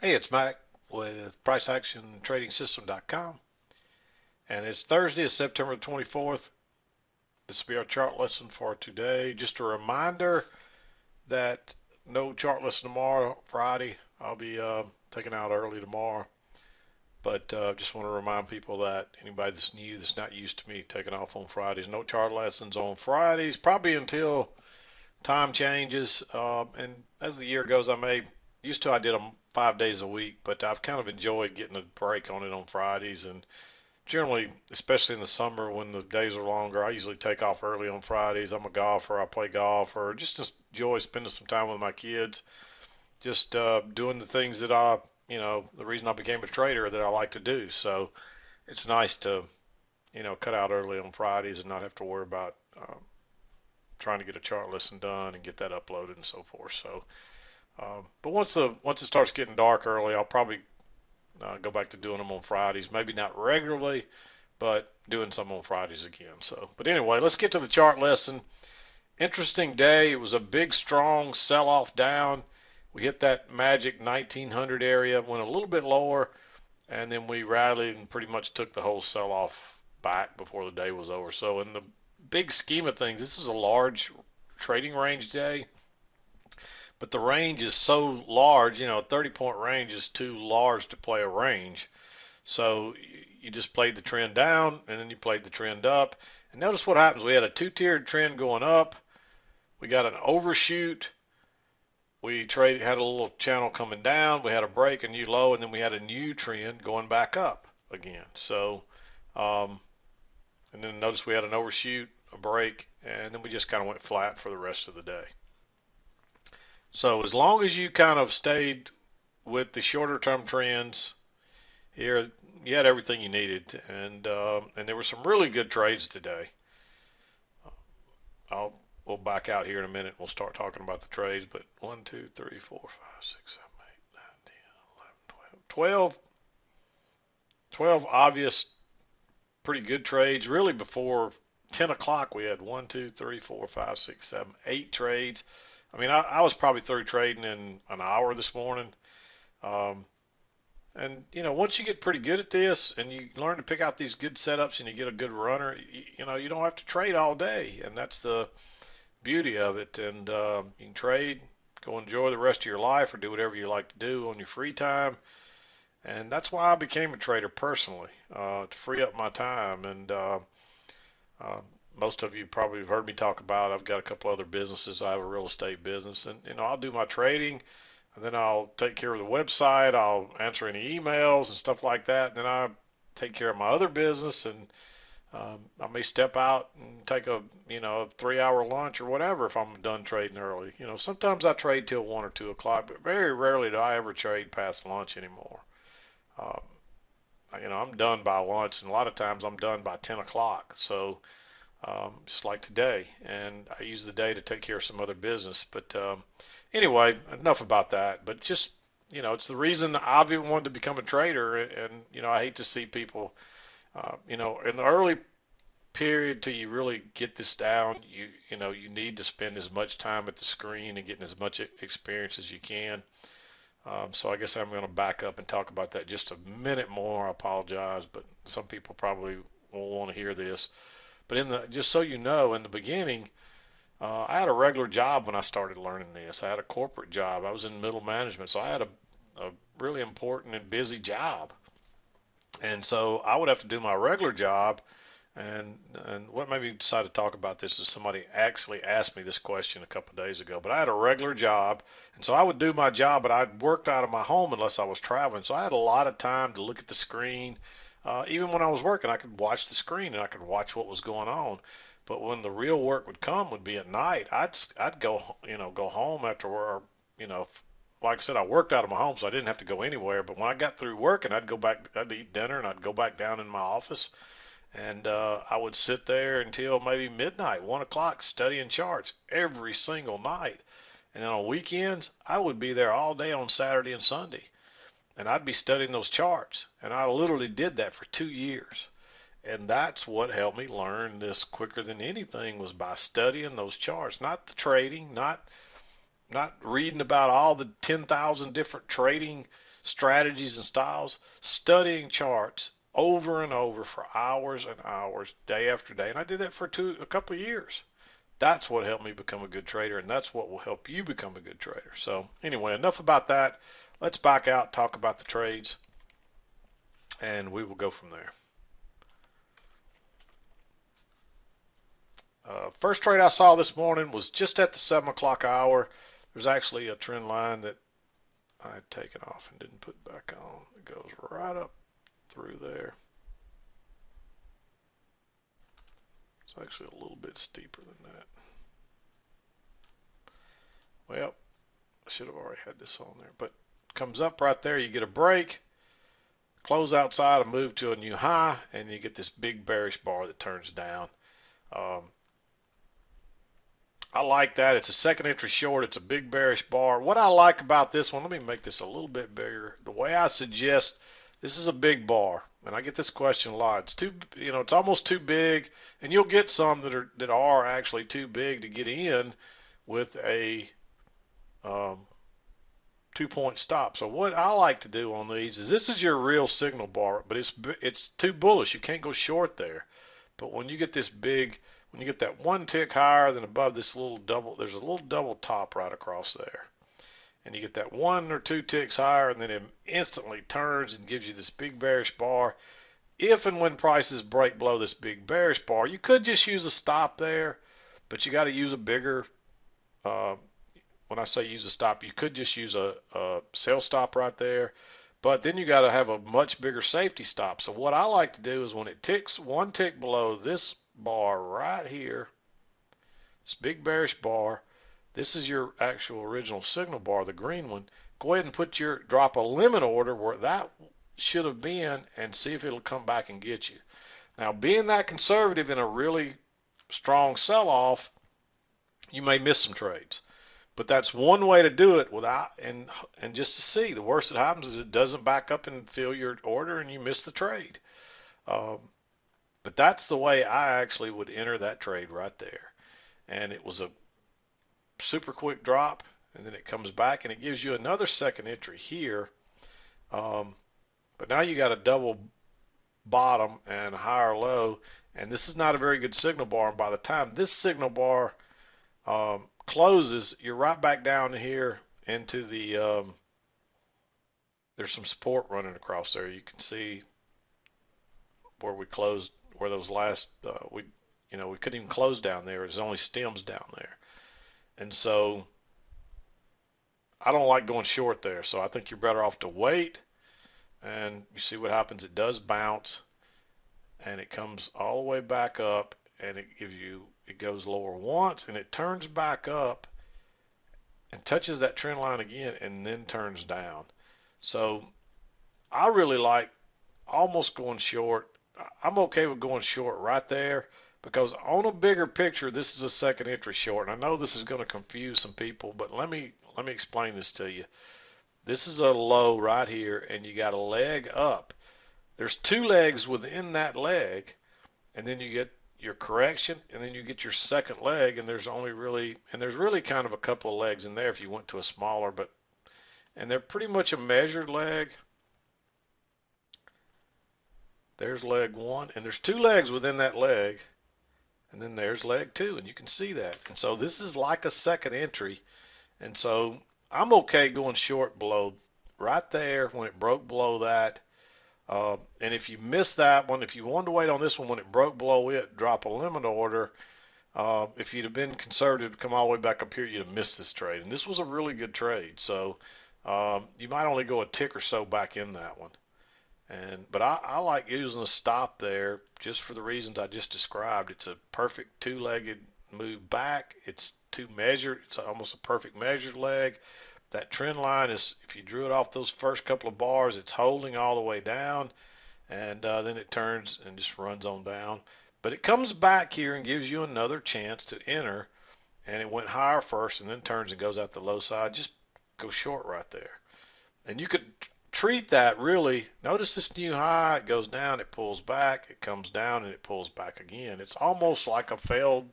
Hey, it's Mack with PriceActionTradingSystem.com, and it's Thursday, it's September 24th. This will be our chart lesson for today. Just a reminder that no chart lesson tomorrow, Friday. I'll be taking out early tomorrow, but just want to remind people that anybody that's new, that's not used to me taking off on Fridays, no chart lessons on Fridays, probably until time changes. And as the year goes, I did them 5 days a week, but I've kind of enjoyed getting a break on it on Fridays. And generally, especially in the summer when the days are longer, I usually take off early on Fridays. I'm a golfer, I play golf, or just enjoy spending some time with my kids, just doing the things that the reason I became a trader that I like to do. So it's nice to, cut out early on Fridays and not have to worry about trying to get a chart lesson done and get that uploaded and so forth. So, but once it starts getting dark early, I'll probably go back to doing them on Fridays. Maybe not regularly, but doing some on Fridays again. So, but anyway, let's get to the chart lesson. Interesting day. It was a big, strong sell-off down. We hit that magic 1900 area, went a little bit lower, and then we rallied and pretty much took the whole sell-off back before the day was over. So in the big scheme of things, this is a large trading range day, but the range is so large, a 30-point range is too large to play a range. So you just played the trend down and then you played the trend up. And notice what happens. We had a two-tiered trend going up. We got an overshoot. We had a little channel coming down. We had a break, a new low, and then we had a new trend going back up again. So, and then notice we had an overshoot, a break, and then we just kind of went flat for the rest of the day. So as long as you kind of stayed with the shorter term trends here, you had everything you needed, and there were some really good trades today. We'll back out here in a minute. We'll start talking about the trades. But 1, 2, 3, 4, 5, 6, 7, 8, 9, 10, 11, 12 obvious, pretty good trades. Really before 10 o'clock, we had 1, 2, 3, 4, 5, 6, 7, 8 trades. I mean, I was probably through trading in an hour this morning. Um, and once you get pretty good at this and you learn to pick out these good setups and you get a good runner, you don't have to trade all day, and that's the beauty of it. And you can trade, go enjoy the rest of your life, or do whatever you like to do on your free time. And that's why I became a trader personally, to free up my time. And uh, most of you probably have heard me talk about, I've got a couple other businesses. I have a real estate business, and I'll do my trading, and then I'll take care of the website. I'll answer any emails and stuff like that. And then I take care of my other business, and I may step out and take a 3-hour lunch or whatever if I'm done trading early. Sometimes I trade till 1 or 2 o'clock, but very rarely do I ever trade past lunch anymore. Um, I'm done by lunch, and a lot of times I'm done by 10 o'clock. So just like today, and I use the day to take care of some other business. But anyway, enough about that. But just it's the reason I've even wanted to become a trader, and I hate to see people, in the early period till you really get this down, you need to spend as much time at the screen and getting as much experience as you can. So I guess I'm going to back up and talk about that just a minute more. I apologize, but some people probably won't want to hear this. But just so you know, in the beginning, I had a regular job when I started learning this. I had a corporate job. I was in middle management, so I had a really important and busy job. And so I would have to do my regular job. And what made me decide to talk about this is somebody actually asked me this question a couple of days ago. But I had a regular job, and so I would do my job, but I worked out of my home unless I was traveling. So I had a lot of time to look at the screen. Even when I was working, I could watch the screen and I could watch what was going on. But when the real work would come, would be at night. I'd go home after work. Like I said, I worked out of my home, so I didn't have to go anywhere. But when I got through working, I'd go back, I'd eat dinner, and I'd go back down in my office, and I would sit there until maybe midnight, 1 o'clock, studying charts every single night. And then on weekends, I would be there all day on Saturday and Sunday, and I'd be studying those charts. And I literally did that for 2 years. And that's what helped me learn this quicker than anything, was by studying those charts, not the trading, not reading about all the 10,000 different trading strategies and styles, studying charts over and over for hours and hours, day after day. And I did that for a couple of years. That's what helped me become a good trader, and that's what will help you become a good trader. So anyway, enough about that. Let's back out, talk about the trades, and we will go from there. First trade I saw this morning was just at the 7 o'clock hour. There's actually a trend line that I had taken off and didn't put back on. It goes right up through there. It's actually a little bit steeper than that. Well, I should have already had this on there, but it comes up right there. You get a break, close outside and move to a new high, and you get this big bearish bar that turns down. I like that. It's a second entry short. It's a big bearish bar. What I like about this one, let me make this a little bit bigger. The way I suggest, this is a big bar, and I get this question a lot. It's too, it's almost too big, and you'll get some that are actually too big to get in with a 2-point stop. So what I like to do on these is, this is your real signal bar, but it's too bullish. You can't go short there. But when you get this big, when you get that one tick higher than above this little double, there's a little double top right across there. And you get that 1 or 2 ticks higher, and then it instantly turns and gives you this big bearish bar. If and when prices break below this big bearish bar, you could just use a stop there, but you got to use a bigger, when I say use a stop, you could just use a sell stop right there. But then you got to have a much bigger safety stop. So what I like to do is, when it ticks one tick below this bar right here, this big bearish bar, this is your actual original signal bar, the green one. Go ahead and drop a limit order where that should have been, and see if it'll come back and get you. Now, being that conservative in a really strong sell-off, you may miss some trades. But that's one way to do it without, and just to see. The worst that happens is it doesn't back up and fill your order, and you miss the trade. But that's the way I actually would enter that trade right there. And it was a super quick drop, and then it comes back, and it gives you another second entry here. But now you got a double bottom and a higher low, and this is not a very good signal bar. And by the time this signal bar closes, you're right back down here into the there's some support running across there. You can see where we closed, where those last we couldn't even close down there. There's only stems down there. And so I don't like going short there. So I think you're better off to wait, and you see what happens. It does bounce, and it comes all the way back up, and it goes lower once, and it turns back up and touches that trend line again, and then turns down. So I really like almost going short. I'm okay with going short right there, because on a bigger picture, this is a second entry short. And I know this is going to confuse some people, but let me explain this to you. This is a low right here, and you got a leg up. There's 2 legs within that leg, and then you get your correction, and then you get your second leg, and there's really kind of a couple of legs in there if you went to a smaller, and they're pretty much a measured leg. There's leg 1, and there's 2 legs within that leg, and then there's leg 2, and you can see that. And so this is like a second entry, and so I'm okay going short below right there when it broke below that. And if you missed that one, if you wanted to wait on this one when it broke below it, drop a limit order. If you'd have been conservative to come all the way back up here, you'd have missed this trade. And this was a really good trade. So you might only go a tick or so back in that one. But I like using a stop there just for the reasons I just described. It's a perfect 2-legged move back. It's measured. It's almost a perfect measured leg. That trend line is, if you drew it off those first couple of bars, it's holding all the way down, and then it turns and just runs on down. But it comes back here and gives you another chance to enter, and it went higher first and then turns and goes out the low side. Just go short right there. And you could treat that really, notice this new high, it goes down, it pulls back, it comes down, and it pulls back again. It's almost like a failed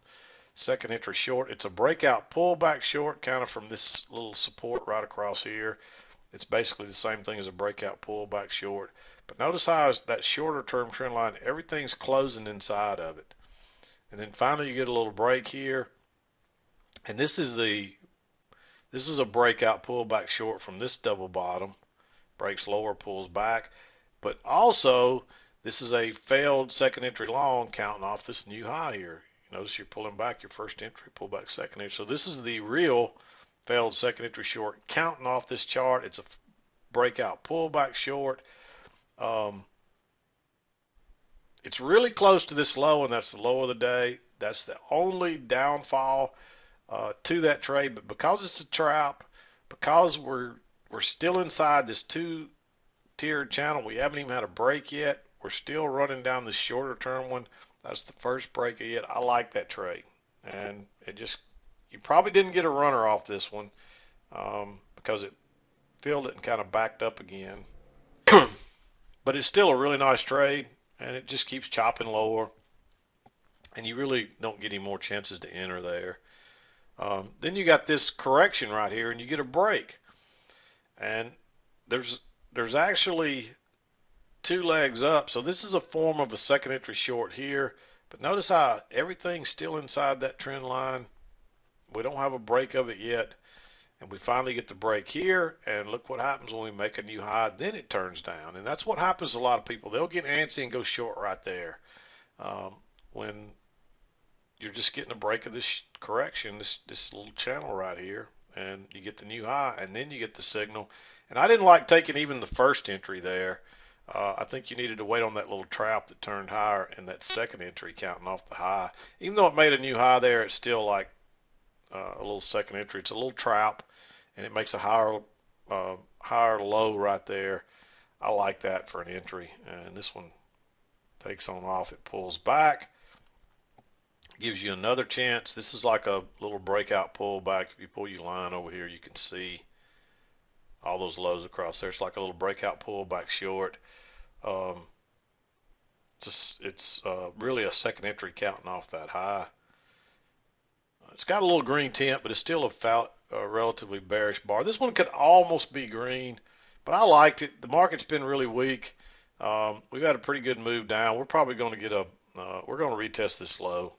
second entry short. It's a breakout pullback short, kind of from this little support right across here, It's basically the same thing as a breakout pullback short. But notice how that shorter term trend line, everything's closing inside of it. And then finally you get a little break here. And this is a breakout pullback short from this double bottom. Breaks lower, pulls back. But also, this is a failed second entry long counting off this new high here. Notice you're pulling back your first entry, pull back second entry. So this is the real failed second entry short counting off this chart. It's a breakout pullback short. It's really close to this low, and that's the low of the day. That's the only downfall to that trade. But because it's a trap, because we're still inside this two-tiered channel, we haven't even had a break yet. We're still running down the shorter term one. That's the first break yet. I like that trade, and you probably didn't get a runner off this one because it filled it and kind of backed up again. But it's still a really nice trade, and it just keeps chopping lower, and you really don't get any more chances to enter there. Then you got this correction right here, and you get a break. And there's actually two legs up. So this is a form of a second entry short here. But notice how everything's still inside that trend line. We don't have a break of it yet. And we finally get the break here. And look what happens when we make a new high. Then it turns down. And that's what happens to a lot of people. They'll get antsy and go short right there. When you're just getting a break of this correction, this little channel right here, and you get the new high, and then you get the signal. And I didn't like taking even the first entry there. I think you needed to wait on that little trap that turned higher and that second entry counting off the high. Even though it made a new high there, it's still like a little second entry. It's a little trap, and it makes a higher low right there. I like that for an entry. And this one takes on off. It pulls back. Gives you another chance. This is like a little breakout pullback. If you pull your line over here, you can see all those lows across there. It's like a little breakout pullback short. It's really a second entry counting off that high. It's got a little green tint, but it's still a relatively bearish bar. This one could almost be green, but I liked it. The market's been really weak. We've had a pretty good move down. We're probably going to get we're going to retest this low.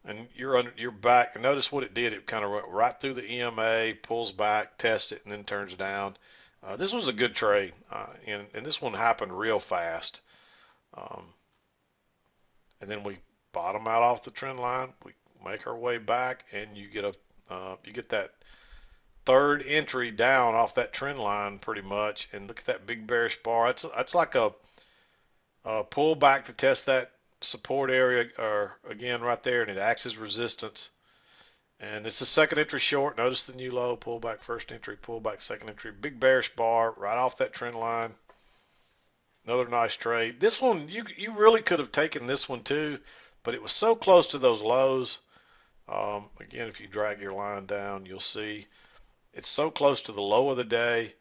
And you're back. Notice what it did. It kind of went right through the EMA, pulls back, tests it, and then turns down. This was a good trade, and this one happened real fast. And then we bottom out off the trend line. We make our way back, and you get that third entry down off that trend line pretty much. And look at that big bearish bar. That's like a pullback to test that support area, or again right there, and it acts as resistance. And it's a second entry short. Notice the new low, pullback first entry, pullback second entry, big bearish bar right off that trend line. Another nice trade. This one, you really could have taken this one too, but it was so close to those lows. Again, if you drag your line down, you'll see it's so close to the low of the day.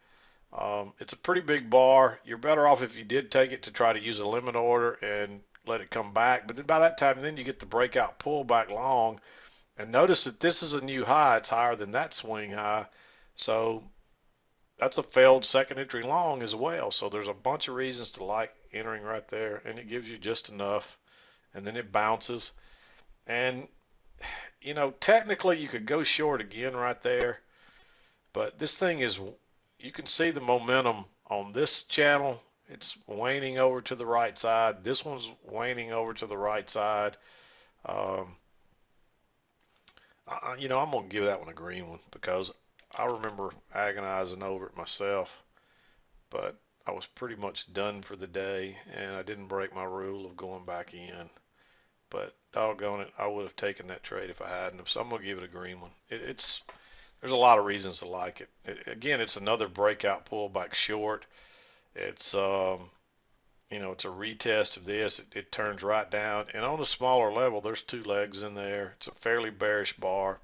It's a pretty big bar. You're better off if you did take it to try to use a limit order and let it come back. But then by that time, then you get the breakout pullback long. And notice that this is a new high. It's higher than that swing high. So that's a failed second entry long as well. So there's a bunch of reasons to like entering right there. And it gives you just enough. And then it bounces. And, you know, technically you could go short again right there. But this thing is, you can see the momentum on this channel. It's waning over to the right side. This one's waning over to the right side. You know, I'm going to give that one a green one because I remember agonizing over it myself. But I was pretty much done for the day, and I didn't break my rule of going back in. But doggone it, I would have taken that trade if I hadn't. So I'm going to give it a green one. There's a lot of reasons to like it. Again, it's another breakout pullback short. It's you know, it's a retest of this. It turns right down, and on a smaller level, there's two legs in there. It's a fairly bearish bar.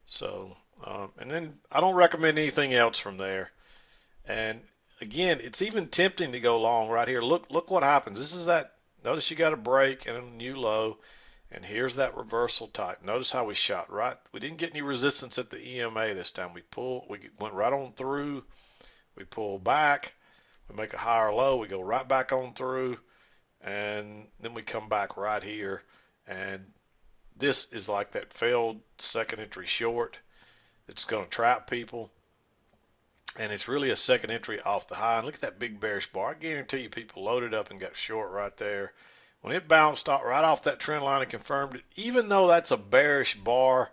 So, and then I don't recommend anything else from there. And again, it's even tempting to go long right here. Look what happens. This is that. Notice you got a break and a new low, And here's that reversal type. Notice how we shot right. We didn't get any resistance at the EMA this time. We went right on through. We pull back. We make a higher low. We go right back on through. And then we come back right here. And this is like that failed second entry short that's going to trap people. And it's really a second entry off the high. And look at that big bearish bar. I guarantee you people loaded up and got short right there. When it bounced right off that trend line and confirmed it, even though that's a bearish bar,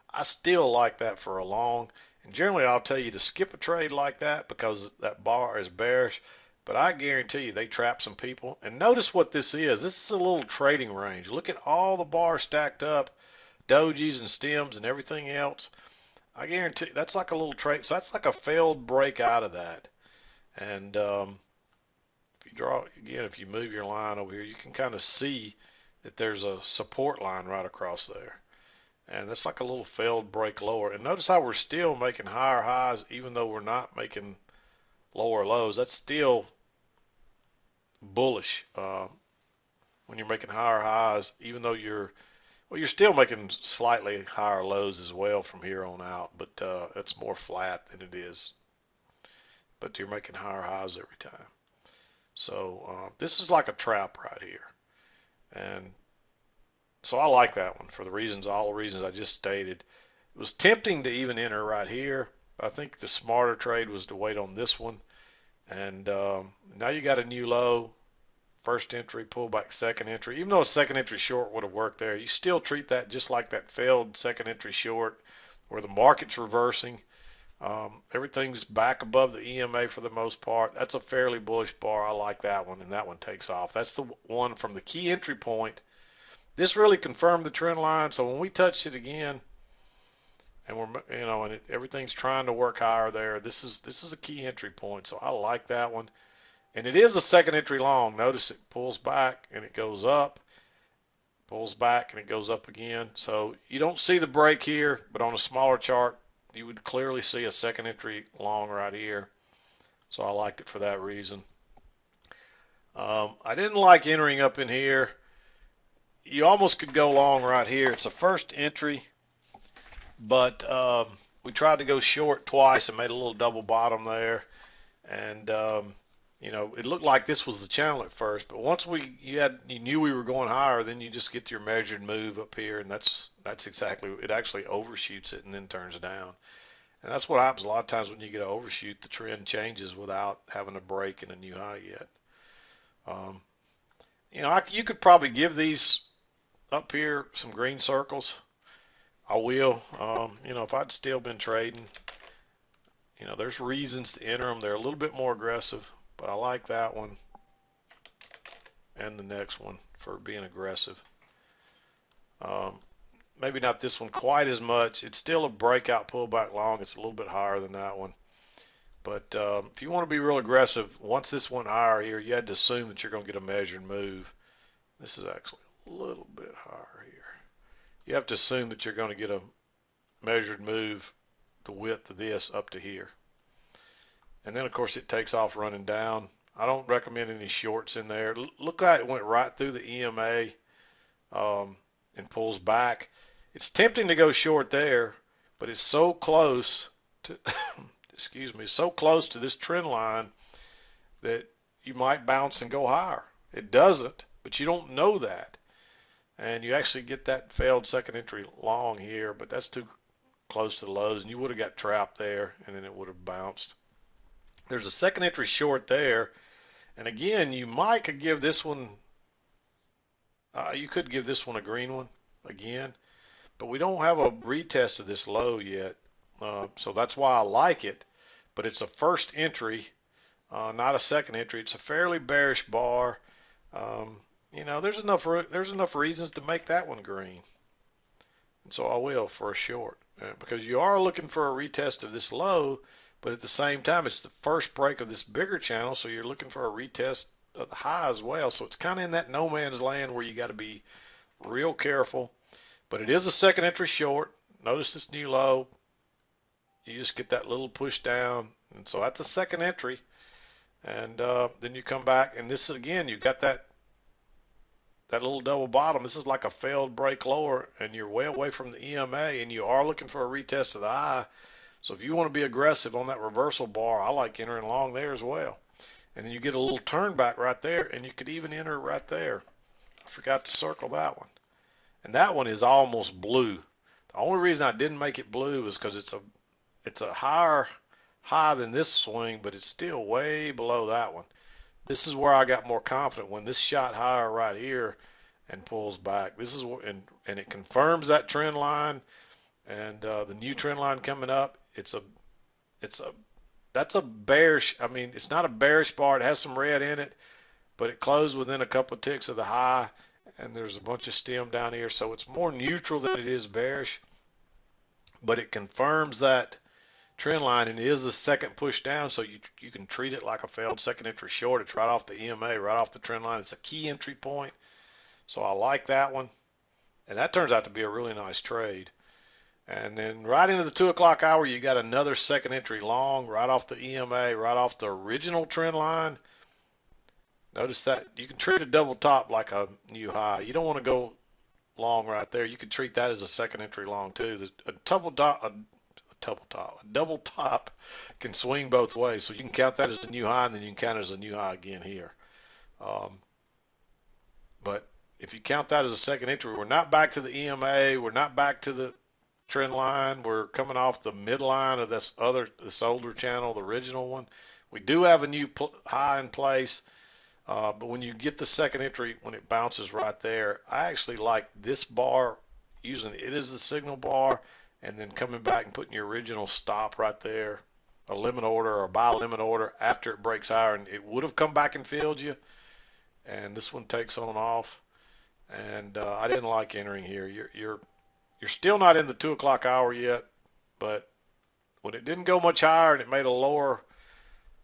I still like that for a long. And generally, I'll tell you to skip a trade like that because that bar is bearish. But I guarantee you they trap some people. And notice what this is. This is a little trading range. Look at all the bars stacked up, dojis and stems and everything else. I guarantee that's like a little trade. So that's like a failed break out of that. And if you draw, again, if you move your line over here, you can kind of see that there's a support line right across there. And that's like a little failed break lower. And notice how we're still making higher highs even though we're not making lower lows. That's still bullish when you're making higher highs, even though you're still making slightly higher lows as well from here on out, but it's more flat than it is. But you're making higher highs every time. So this is like a trap right here. And so I like that one for all the reasons I just stated. It was tempting to even enter right here. I think the smarter trade was to wait on this one. And now you got a new low. First entry, pullback, second entry. Even though a second entry short would have worked there, you still treat that just like that failed second entry short where the market's reversing. Everything's back above the EMA for the most part. That's a fairly bullish bar. I like that one, and that one takes off. That's the one from the key entry point. This really confirmed the trend line. So when we touched it again, and everything's trying to work higher there, this is a key entry point. So I like that one. And it is a second entry long. Notice it pulls back and it goes up, pulls back and it goes up again. So you don't see the break here, but on a smaller chart, you would clearly see a second entry long right here. So I liked it for that reason. I didn't like entering up in here. You almost could go long right here. It's a first entry, but we tried to go short twice and made a little double bottom there. And it looked like this was the channel at first, but once you knew we were going higher, then you just get your measured move up here, and that's exactly, it actually overshoots it and then turns down. And that's what happens a lot of times when you get an overshoot, the trend changes without having a break in a new high yet. You could probably give these up here some green circles. I will. If I'd still been trading, there's reasons to enter them. They're a little bit more aggressive. But I like that one and the next one for being aggressive. Maybe not this one quite as much. It's still a breakout pullback long. It's a little bit higher than that one. But if you want to be real aggressive, once this went higher here, you had to assume that you're going to get a measured move. This is actually a little bit higher here. You have to assume that you're going to get a measured move the width of this up to here. And then, of course, it takes off running down. I don't recommend any shorts in there. Look like it went right through the EMA and pulls back. It's tempting to go short there, but it's so close to, excuse me, so close to this trend line that you might bounce and go higher. It doesn't, but you don't know that. And you actually get that failed second entry long here, but that's too close to the lows, and you would have got trapped there, and then it would have bounced. There's a second entry short there, and again, you could give this one a green one again, but we don't have a retest of this low yet, so that's why I like it. But it's a first entry, not a second entry. It's a fairly bearish bar. There's enough reasons to make that one green, and so I will for a short, because you are looking for a retest of this low. But at the same time, it's the first break of this bigger channel, so you're looking for a retest of the high as well. So it's kind of in that no man's land where you got to be real careful. But it is a second entry short. Notice this new low. You just get that little push down. And so that's a second entry. And then you come back, and this again, you've got that that little double bottom. This is like a failed break lower, and you're way away from the EMA, and you are looking for a retest of the high. So if you want to be aggressive on that reversal bar, I like entering long there as well. And then you get a little turn back right there, and you could even enter right there. I forgot to circle that one. And that one is almost blue. The only reason I didn't make it blue is because it's a higher high than this swing, but it's still way below that one. This is where I got more confident when this shot higher right here and pulls back. This is what, and it confirms that trend line, and the new trend line coming up. That's a bearish. I mean, it's not a bearish bar. It has some red in it, but it closed within a couple of ticks of the high, and there's a bunch of stem down here, so it's more neutral than it is bearish. But it confirms that trend line, and it is the second push down, so you can treat it like a failed second entry short. It's right off the EMA, right off the trend line. It's a key entry point, so I like that one, and that turns out to be a really nice trade. And then right into the 2 o'clock hour, you got another second entry long, right off the EMA, right off the original trend line. Notice that you can treat a double top like a new high. You don't want to go long right there. You could treat that as a second entry long too. A double top can swing both ways, so you can count that as a new high, and then you can count it as a new high again here. But if you count that as a second entry, we're not back to the EMA, we're not back to the trend line, we're coming off the midline of this older channel, the original one. We do have a new high in place, but when you get the second entry, when it bounces right there, I actually like this bar, using it as the signal bar, and then coming back and putting your original stop right there, a limit order or a buy limit order after it breaks higher, and it would have come back and filled you, and this one takes on off. And I didn't like entering here. You're still not in the 2 o'clock hour yet, but when it didn't go much higher and it made a lower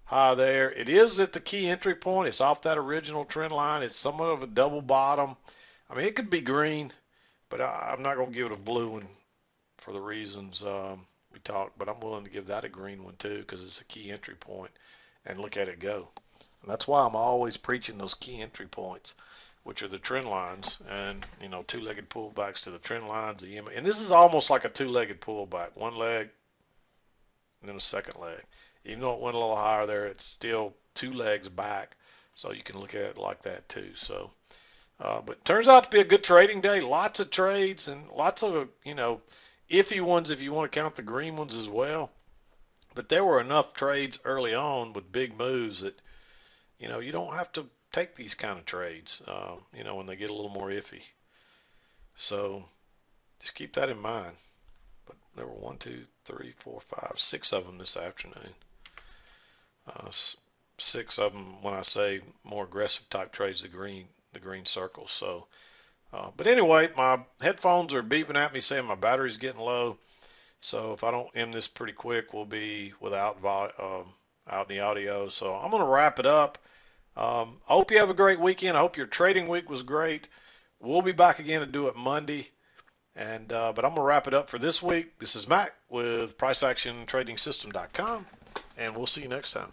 high there, it is at the key entry point. It's off that original trend line. It's somewhat of a double bottom. I mean, it could be green, but I'm not going to give it a blue one for the reasons we talked, but I'm willing to give that a green one too, because it's a key entry point, and look at it go. And that's why I'm always preaching those key entry points, which are the trend lines, and two-legged pullbacks to the trend lines, and this is almost like a two-legged pullback, one leg and then a second leg. Even though it went a little higher there, it's still two legs back, so you can look at it like that too. So but it turns out to be a good trading day. Lots of trades and lots of iffy ones if you want to count the green ones as well. But there were enough trades early on with big moves that you don't have to take these kind of trades when they get a little more iffy. So just keep that in mind. But there were 1, 2, 3, 4, 5, 6 of them this afternoon. 6 of them when I say more aggressive type trades, the green circles. So but anyway, my headphones are beeping at me saying my battery's getting low. So if I don't end this pretty quick, we'll be without out in the audio. So I'm going to wrap it up. I hope you have a great weekend. I hope your trading week was great. We'll be back again to do it Monday. And but I'm going to wrap it up for this week. This is Mack with PriceActionTradingSystem.com, and we'll see you next time.